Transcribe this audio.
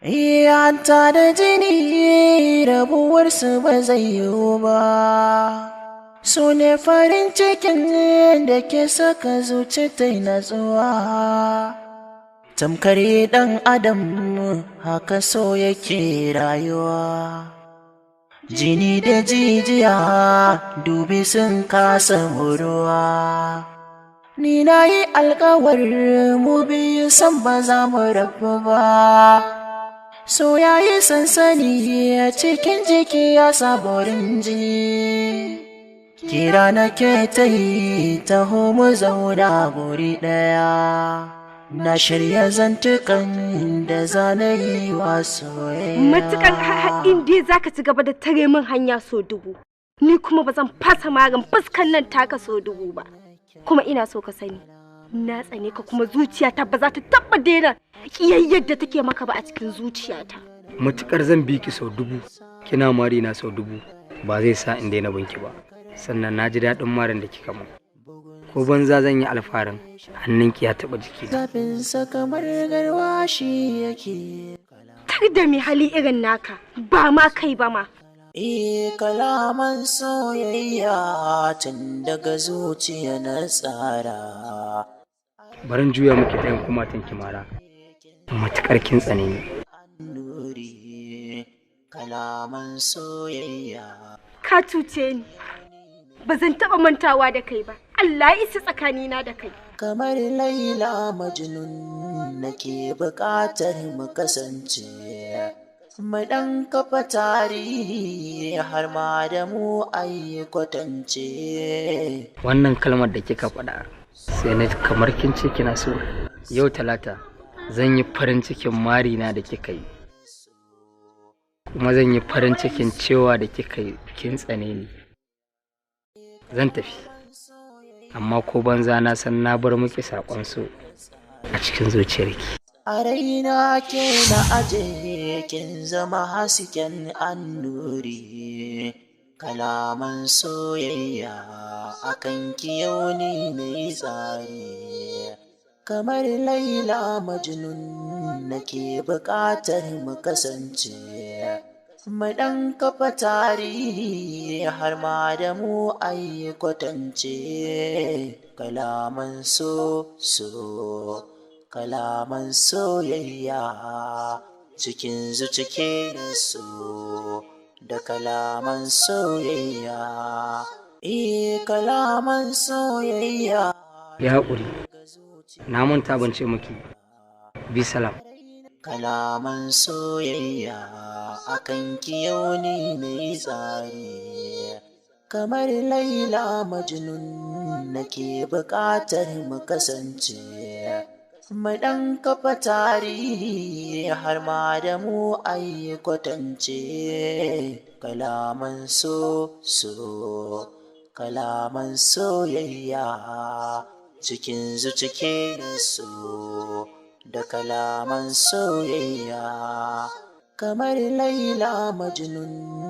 Hanta da jini rabuwarsu ba zai yiwu ba, su ne farin cikin da ke saka zuci ta natsuwa. Tamkar ɗan adam haka so yake rayuwa, jini da jijiya dubi sun kasa muruwa. Ni na yi alkawar mu biyu san ba za mu rabu ba. So ya yi sansani a cikin jiki ya saborin ji, kira na ke ta yi taho mu zauna guri ɗaya, na shirya zantukan da zanayi wa soyayya. Matukan in dai za ka ci gaba da tare min hanya so dubu, ni kuma ba zan fasa magan fuskan nan taka so dubu ba. Kuma ina so ka sani, na tsane ka kuma zuciyata ba za ta taba daina kiyayyar da take maka ba a cikin zuciyata. Matukar zan bi ki sau dubu, kina mari na sau dubu, ba zai sa in daina binki ba. Sannan na ji daɗin marin da kika mun. Ko banza zan yi alfarin hannunki ya taɓa jiki. Zafinsa kamar garwashi yake. Tar da mai hali irin naka, ba ma kai ba ma. Kalaman soyayya tun daga zuciya na tsara. Barin juya muke ɗayan kuma tanki mara. Matukar kin tsane ni. Nuri kalaman soyayya. Ka cuce ni. Ba zan taɓa mantawa da kai ba. Allah ya isa tsakanina da kai. Kamar Laila Majnun nake buƙatar mu kasance. Mu ɗan kafa tarihi har ma da mu ayi kwatance. Wannan kalmar da kika faɗa sai na kamar kin ce kina so. Yau Talata zan yi farin cikin marina da kika yi. Kuma zan yi farin cikin cewa da kika yi kin tsane ni. Zan tafi. Amma ko banza na san na bar miki saƙon so a cikin zuciyarki. A raina ke na aje kin zama hasken annuri, kalaman soyayya akan ki yau ni na yi tsari. Kamar Laila Majnun nake buƙatar mu kasance, mu ɗan kafa tarihi har ma da mu ayi kwatance. Kalaman kalaman soyayya cikin zucike da so, da kalaman soyayya. Kalaman soyayya. Ya haƙuri, na manta ban ce miki bi salam. Kalaman soyayya akan ki yau ni na yi tsari. Kamar Laila Majnun nake buƙatar mu kasance, mu ɗan kafa tarihi har ma da mu ayi kwatance. Kalaman kalaman soyayya cikin zucike da so, da kalaman soyayya kamar Laila Majnun.